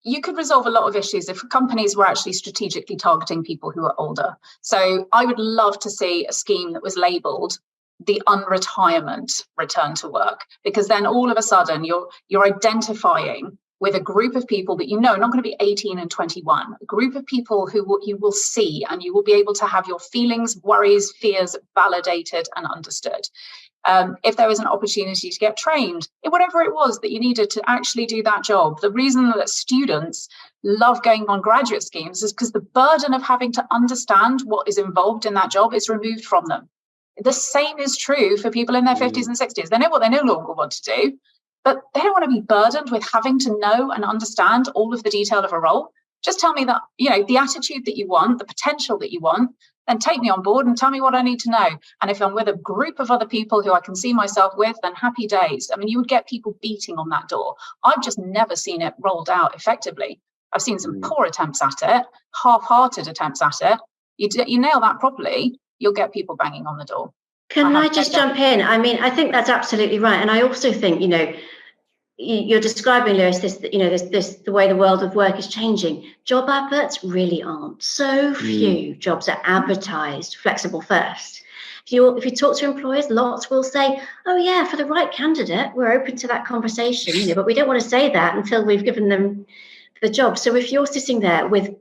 you could resolve a lot of issues if companies were actually strategically targeting people who are older. So I would love to see a scheme that was labelled the unretirement return to work, because then all of a sudden you're identifying with a group of people that are not going to be 18 and 21, a group of people who you will see, and you will be able to have your feelings, worries, fears validated and understood. If there was an opportunity to get trained in whatever it was that you needed to actually do that job. The reason that students love going on graduate schemes is because the burden of having to understand what is involved in that job is removed from them. The same is true for people in their 50s and 60s. They know what they no longer want to do, but they don't want to be burdened with having to know and understand all of the detail of a role. Just tell me that, the attitude that you want, the potential that you want, then take me on board and tell me what I need to know. And if I'm with a group of other people who I can see myself with, then happy days. I mean, you would get people beating on that door. I've just never seen it rolled out effectively. I've seen some poor attempts at it, half-hearted attempts at it. You nail that properly, you'll get people banging on the door. Can I just jump in? I mean, I think that's absolutely right. And I also think, you're describing, Lewis, the way the world of work is changing. Job adverts really aren't. So few jobs are advertised flexible first. If you talk to employers, lots will say, oh yeah, for the right candidate, we're open to that conversation, but we don't want to say that until we've given them the job. So if you're sitting there with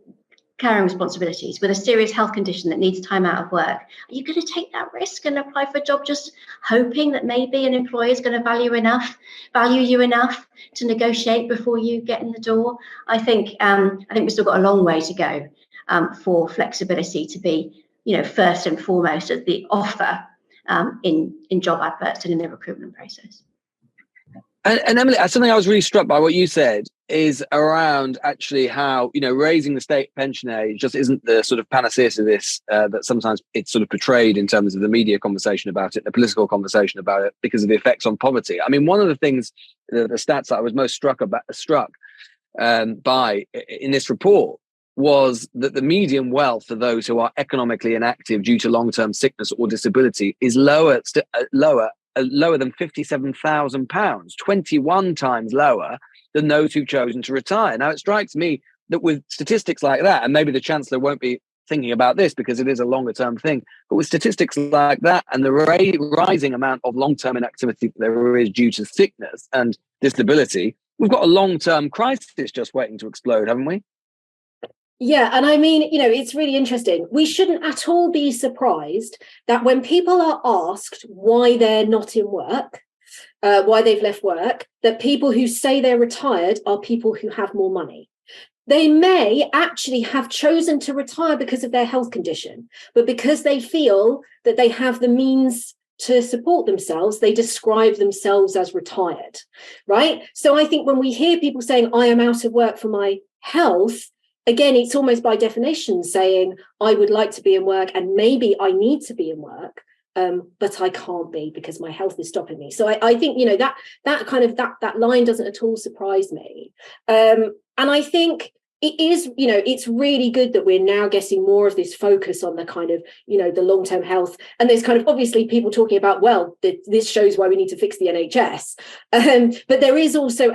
carrying responsibilities, with a serious health condition that needs time out of work, are you going to take that risk and apply for a job just hoping that maybe an employer is going to value you enough to negotiate before you get in the door? I think we've still got a long way to go for flexibility to be, first and foremost at the offer in job adverts and in the recruitment process. And Emily, something I was really struck by what you said is around actually how, raising the state pension age just isn't the sort of panacea to this that sometimes it's sort of portrayed in terms of the media conversation about it, the political conversation about it, because of the effects on poverty. I mean, one of the things, the stats that I was most struck by in this report was that the median wealth for those who are economically inactive due to long-term sickness or disability is lower than £57,000, 21 times lower than those who've chosen to retire. Now, it strikes me that with statistics like that, and maybe the Chancellor won't be thinking about this because it is a longer term thing, but with statistics like that and the rising amount of long-term inactivity there is due to sickness and disability, we've got a long-term crisis just waiting to explode, haven't we? Yeah, and I mean, it's really interesting. We shouldn't at all be surprised that when people are asked why they're not in work, why they've left work, that people who say they're retired are people who have more money. They may actually have chosen to retire because of their health condition, but because they feel that they have the means to support themselves, they describe themselves as retired, right? So I think when we hear people saying, I am out of work for my health, again, it's almost by definition saying, I would like to be in work and maybe I need to be in work, but I can't be because my health is stopping me. So I think, that line doesn't at all surprise me. And I think it is, it's really good that we're now getting more of this focus on the kind of, the long-term health. And there's kind of obviously people talking about, well, this shows why we need to fix the NHS. But there is also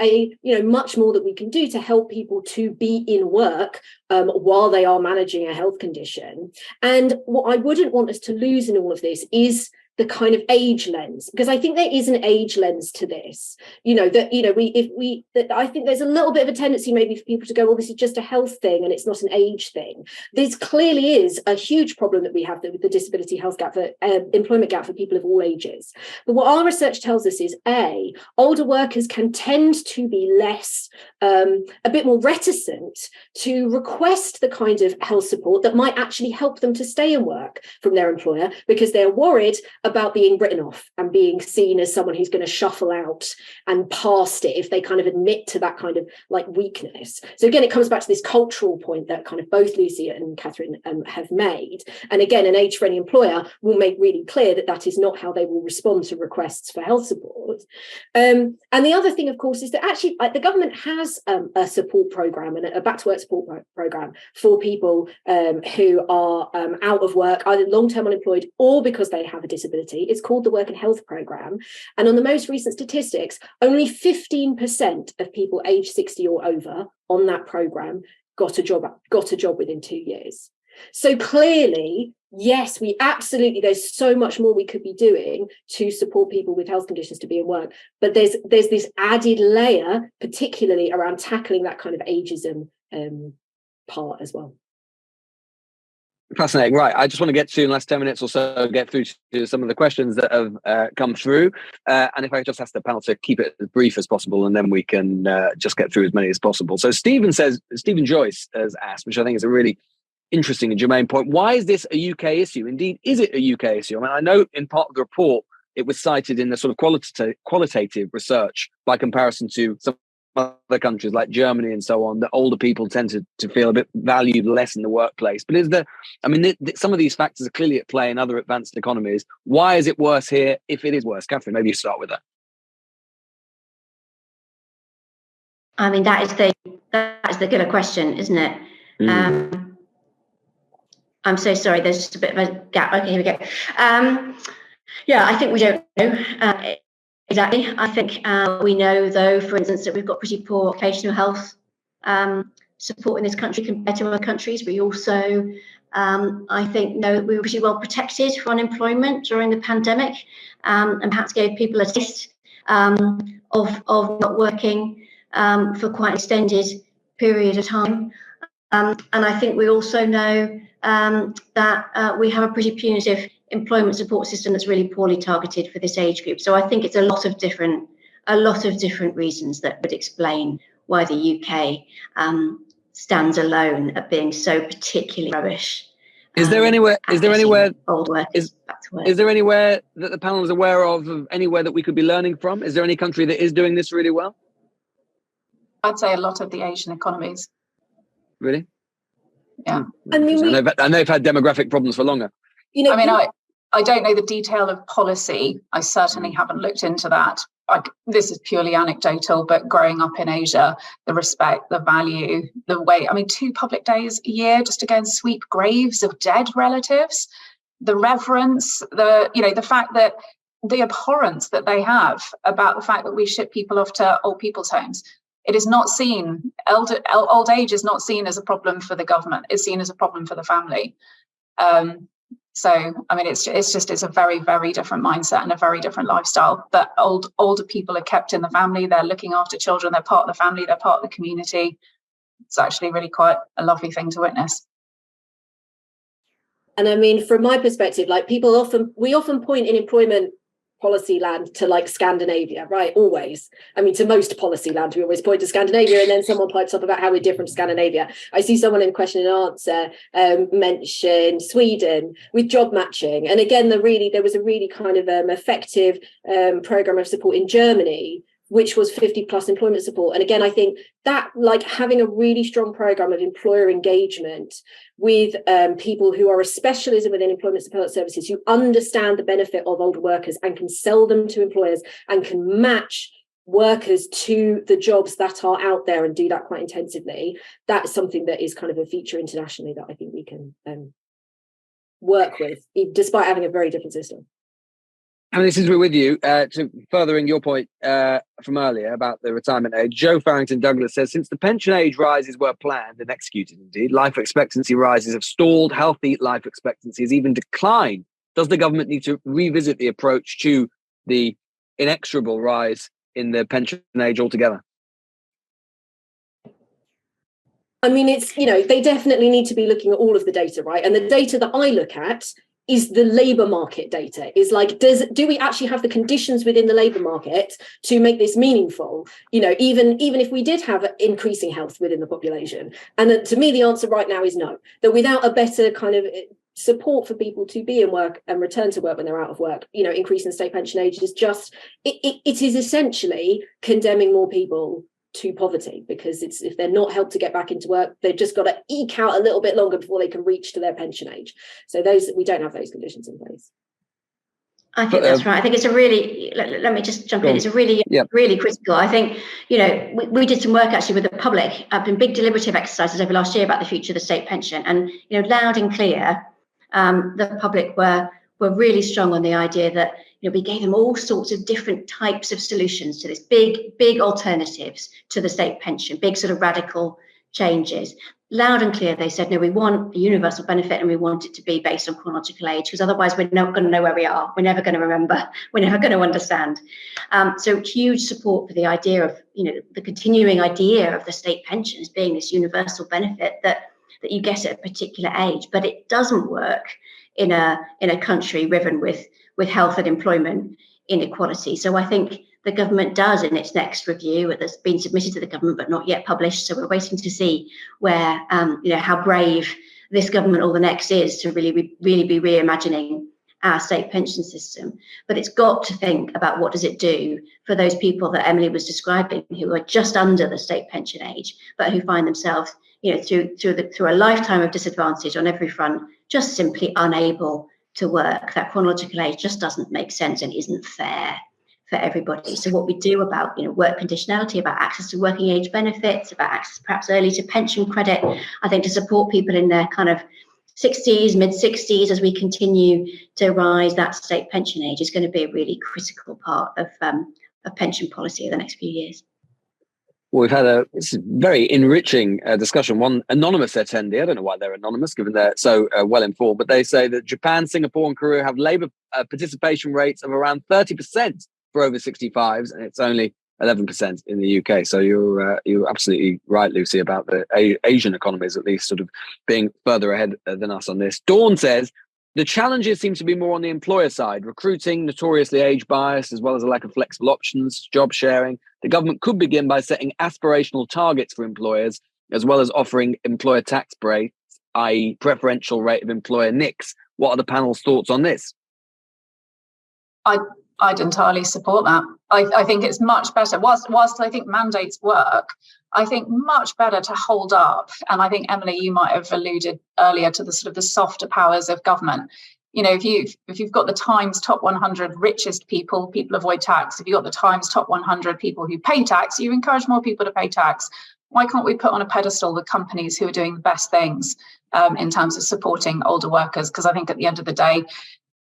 much more that we can do to help people to be in work while they are managing a health condition. And what I wouldn't want us to lose in all of this is the kind of age lens, because I think there is an age lens to this. I think there's a little bit of a tendency maybe for people to go, well, this is just a health thing and it's not an age thing. This clearly is a huge problem that we have with the disability health gap, the employment gap for people of all ages. But what our research tells us is, older workers can tend to be less, a bit more reticent to request the kind of health support that might actually help them to stay in work from their employer, because they're worried about being written off and being seen as someone who's going to shuffle out and past it if they kind of admit to that kind of like weakness. So again, it comes back to this cultural point that kind of both Lucy and Catherine have made. And again, an age-friendly employer will make really clear that that is not how they will respond to requests for health support. And the other thing, of course, is that actually the government has a support programme and a back-to-work support programme for people who are out of work, either long-term unemployed or because they have a disability. It's called the Work and Health Programme. And on the most recent statistics, only 15% of people aged 60 or over on that programme got a job within 2 years. So clearly, yes, there's so much more we could be doing to support people with health conditions to be in work. But there's this added layer, particularly around tackling that kind of ageism part as well. Fascinating. Right. I just want to get to, in the last 10 minutes or so, get through to some of the questions that have come through. And if I just ask the panel to keep it as brief as possible, and then we can just get through as many as possible. So Stephen Joyce has asked, which I think is a really interesting and germane point. Why is this a UK issue? Indeed, is it a UK issue? I mean, I know in part of the report, it was cited in the sort of qualitative research by comparison to some other countries like Germany and so on, that older people tend to feel a bit valued less in the workplace. But some of these factors are clearly at play in other advanced economies. Why is it worse here if it is worse? Catherine, maybe you start with that. I mean, that is the killer question, isn't it? I'm so sorry, there's just a bit of a gap. Okay, here we go. I think we don't know exactly. I think we know, though, for instance, that we've got pretty poor occupational health support in this country compared to other countries. We also, I think, know that we were pretty well protected for unemployment during the pandemic, and perhaps gave people a taste of not working for quite an extended period of time. And I think we also know that we have a pretty punitive employment support system that's really poorly targeted for this age group. So I think it's a lot of different reasons that would explain why the UK stands alone at being so particularly rubbish. Is there anywhere old workers back to work? Is there anywhere that the panel is aware of anywhere that we could be learning from? Is there any country that is doing this really well? I'd say a lot of the Asian economies. Really? Yeah. I mean, and they've had demographic problems for longer. I don't know the detail of policy. I certainly haven't looked into that. This is purely anecdotal, but growing up in Asia, the respect, the value, the way, 2 public days a year just to go and sweep graves of dead relatives, the reverence, the fact that the abhorrence that they have about the fact that we ship people off to old people's homes. It is not seen, old age is not seen as a problem for the government. It's seen as a problem for the family. It's a very, very different mindset and a very different lifestyle, that older people are kept in the family. They're looking after children. They're part of the family. They're part of the community. It's actually really quite a lovely thing to witness. And I mean, from my perspective, we often point in employment policy land to like Scandinavia, right? Always. To most policy land, we always point to Scandinavia, and then someone pipes up about how we're different to Scandinavia. I see someone in question and answer mention Sweden with job matching. And again, there was a really kind of effective program of support in Germany, which was 50 plus employment support. And again, I think that having a really strong program of employer engagement with people who are a specialism within employment support services, who understand the benefit of older workers and can sell them to employers and can match workers to the jobs that are out there and do that quite intensively. That's something that is kind of a feature internationally that I think we can work with, despite having a very different system. And this is with you, to furthering your point from earlier about the retirement age. Joe Farrington Douglas says, since the pension age rises were planned and executed indeed, life expectancy rises have stalled, healthy life expectancy has even declined Does the government need to revisit the approach to the inexorable rise in the pension age altogether? I mean, it's, they definitely need to be looking at all of the data, right? And the data that I look at is the labour market data. Is like, do we actually have the conditions within the labour market to make this meaningful? Even if we did have increasing health within the population. And to me, the answer right now is no. That without a better kind of support for people to be in work and return to work when they're out of work, increasing state pension age is just, it is essentially condemning more people to poverty, because if they're not helped to get back into work, they've just got to eke out a little bit longer before they can reach to their pension age. So we don't have those conditions in place. I think that's right. I think it's a really, let me just jump in. It's a really, really critical. I think, we did some work actually with the public. I've been big deliberative exercises over last year about the future of the state pension, and, loud and clear, the public were really strong on the idea that, we gave them all sorts of different types of solutions to this, big alternatives to the state pension, big sort of radical changes. Loud and clear, they said, no, we want a universal benefit and we want it to be based on chronological age, because otherwise we're not going to know where we are. We're never going to remember. We're never going to understand. So huge support for the idea of, the continuing idea of the state pension as being this universal benefit that you get at a particular age. But it doesn't work in a country riven with health and employment inequality. So I think the government does, in its next review that's been submitted to the government but not yet published. So we're waiting to see where, how brave this government or the next is to really be reimagining our state pension system. But it's got to think about what does it do for those people that Emily was describing, who are just under the state pension age, but who find themselves, through a lifetime of disadvantage on every front, just simply unable to work. That chronological age just doesn't make sense and isn't fair for everybody. So what we do about work conditionality, about access to working age benefits, about access perhaps early to pension credit, I think to support people in their kind of 60s, mid-60s as we continue to rise that state pension age is going to be a really critical part of pension policy over the next few years. Well, we've had a very enriching discussion. One anonymous attendee, I don't know why they're anonymous given they're so well informed, but they say that Japan, Singapore and Korea have labour participation rates of around 30% for over 65s, and it's only 11% in the UK. So you're absolutely right, Lucy, about the Asian economies at least sort of being further ahead than us on this. Dawn says, the challenges seem to be more on the employer side, recruiting, notoriously age bias, as well as a lack of flexible options, job sharing. The government could begin by setting aspirational targets for employers, as well as offering employer tax breaks, i.e. preferential rate of employer NICs. What are the panel's thoughts on this? I'd entirely support that. I think it's much better. Whilst I think mandates work, I think much better to hold up. And I think, Emily, you might have alluded earlier to the sort of the softer powers of government. If you've got the Times top 100 richest people avoid tax. If you've got the Times top 100 people who pay tax, you encourage more people to pay tax. Why can't we put on a pedestal the companies who are doing the best things in terms of supporting older workers? Because I think at the end of the day,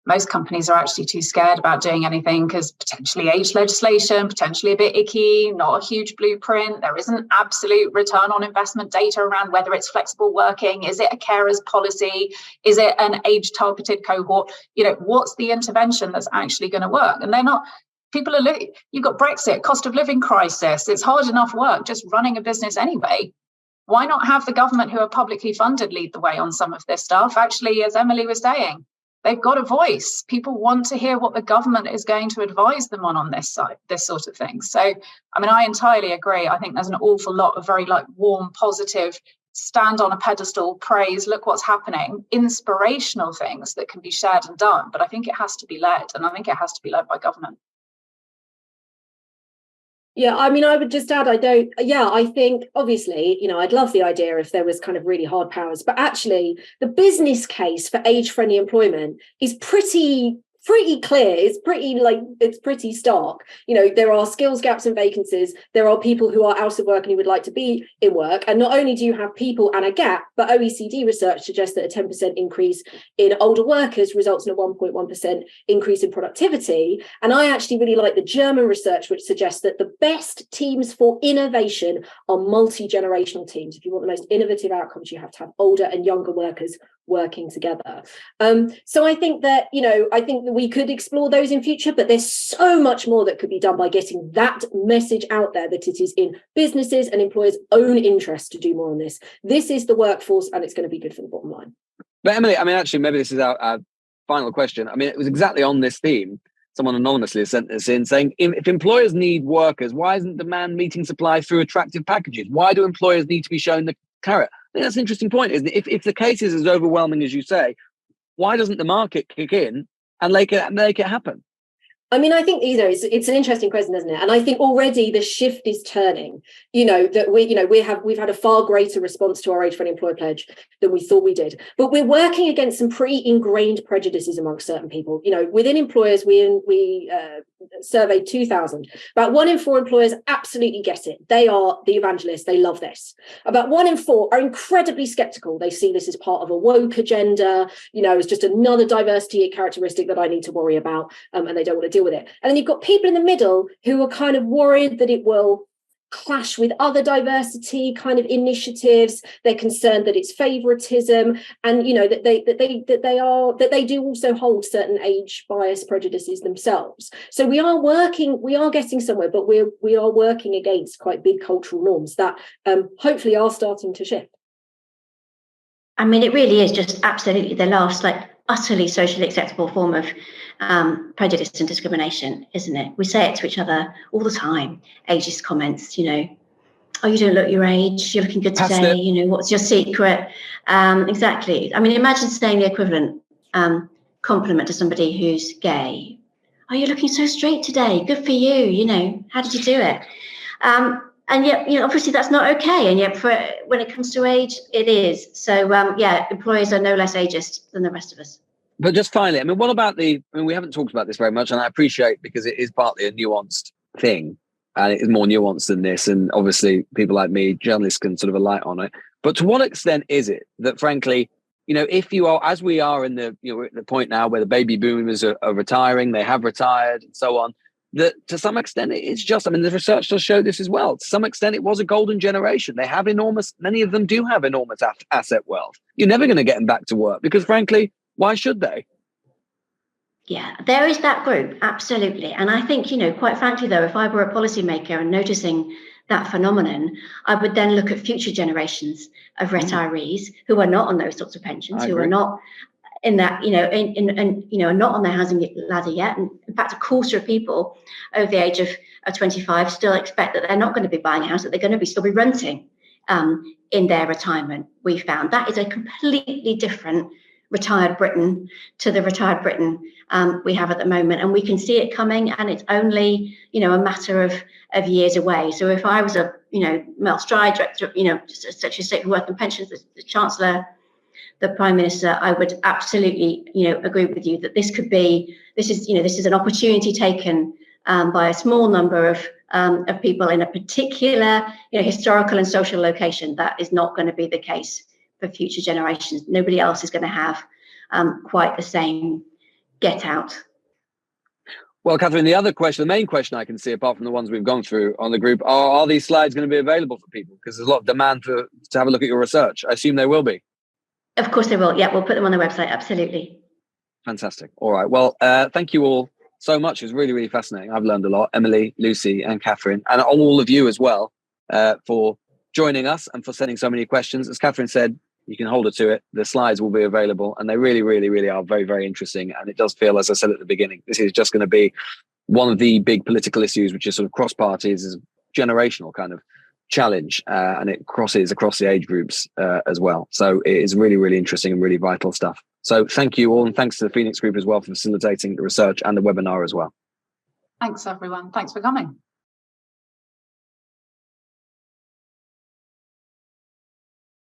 most companies are actually too scared about doing anything because potentially age legislation, potentially a bit icky, not a huge blueprint. There isn't absolute return on investment data around whether it's flexible working. Is it a carer's policy? Is it an age targeted cohort? What's the intervention that's actually going to work? And they're not, people are, you've got Brexit, cost of living crisis. It's hard enough work just running a business anyway. Why not have the government who are publicly funded lead the way on some of this stuff? Actually, as Emily was saying, they've got a voice. People want to hear what the government is going to advise them on this side, this sort of thing. So, I entirely agree. I think there's an awful lot of very warm, positive, stand on a pedestal, praise, look what's happening, inspirational things that can be shared and done. But I think it has to be led, and I think it has to be led by government. Yeah, I would just add, I think, obviously, I'd love the idea if there was kind of really hard powers, but actually the business case for age-friendly employment is pretty clear. It's pretty stark. There are skills gaps and vacancies. There are people who are out of work and who would like to be in work. And not only do you have people and a gap, but OECD research suggests that a 10% increase in older workers results in a 1.1% increase in productivity. And I actually really like the German research, which suggests that the best teams for innovation are multi-generational teams. If you want the most innovative outcomes, you have to have older and younger workers working together. So I think that, I think that we could explore those in future, but there's so much more that could be done by getting that message out there, that it is in businesses and employers' own interest to do more on this. This is the workforce, and it's going to be good for the bottom line. But Emily, I mean, actually, maybe this is our final question. I mean, it was exactly on this theme. Someone anonymously sent this in saying, if employers need workers, why isn't demand meeting supply through attractive packages? Why do employers need to be shown the carrot? I think that's an interesting point, isn't it? If the case is as overwhelming as you say, why doesn't the market kick in and make it happen? I mean, I think, it's an interesting question, isn't it? And I think already the shift is turning, that we've had a far greater response to our Age Friendly Employer Pledge than we thought we did. But we're working against some pretty ingrained prejudices amongst certain people. Within employers, we surveyed 2,000. About 1 in 4 employers absolutely get it. They are the evangelists. They love this. About 1 in 4 are incredibly skeptical. They see this as part of a woke agenda. It's just another diversity characteristic that I need to worry about, and they don't want to deal with it. And then you've got people in the middle who are kind of worried that it will clash with other diversity kind of initiatives. They're concerned that it's favoritism, and that they do also hold certain age bias prejudices themselves. So we are getting somewhere, but we are working against quite big cultural norms that hopefully are starting to shift. I mean, it really is just absolutely the last utterly socially acceptable form of prejudice and discrimination, isn't it? We say it to each other all the time. Ageist comments, oh, you don't look your age, you're looking good today, what's your secret? Exactly. I mean, imagine saying the equivalent compliment to somebody who's gay. Oh, you're looking so straight today, good for you, how did you do it? And yet, obviously that's not okay. And yet when it comes to age, it is. So, employers are no less ageist than the rest of us. But just finally, I mean, what about we haven't talked about this very much, and I appreciate, because it is partly a nuanced thing, and it is more nuanced than this. And obviously people like me, journalists, can sort of alight on it. But to what extent is it that, frankly, if you are, as we are in the, we're at the point now where the baby boomers are retiring, they have retired and so on, that to some extent it's just, the research does show this as well. To some extent it was a golden generation. They have many of them do have enormous asset wealth. You're never going to get them back to work because, frankly, why should they? Yeah, there is that group, absolutely. And I think, quite frankly, though, if I were a policymaker and noticing that phenomenon, I would then look at future generations of retirees who are not on those sorts of pensions, who are not in that, are not on their housing ladder yet. And in fact, a quarter of people over the age of 25 still expect that they're not going to be buying a house, that they're going to still be renting in their retirement. We found that is a completely different retired Britain to the retired Britain we have at the moment, and we can see it coming, and it's only a matter of years away. So if I was a Mel Stride, director of Secretary of State for Work and Pensions, the Chancellor, the Prime Minister, I would absolutely agree with you that this is an opportunity taken by a small number of people in a particular historical and social location. That is not going to be the case for future generations. Nobody else is going to have quite the same get out. Well, Catherine, the main question I can see, apart from the ones we've gone through on the group, are these slides going to be available for people? Because there's a lot of demand to have a look at your research. I assume they will be. Of course they will. Yeah, we'll put them on the website. Absolutely. Fantastic. All right. Well, thank you all so much. It was really, really fascinating. I've learned a lot. Emily, Lucy, and Catherine, and all of you as well, for joining us and for sending so many questions. As Catherine said, you can hold her to it. The slides will be available, and they really, really, really are very, very interesting. And it does feel, as I said at the beginning, this is just going to be one of the big political issues, which is sort of cross parties, is a generational kind of challenge, and it crosses across the age groups as well. So it is really, really interesting and really vital stuff. So thank you all, and thanks to the Phoenix Group as well for facilitating the research and the webinar as well. Thanks, everyone. Thanks for coming.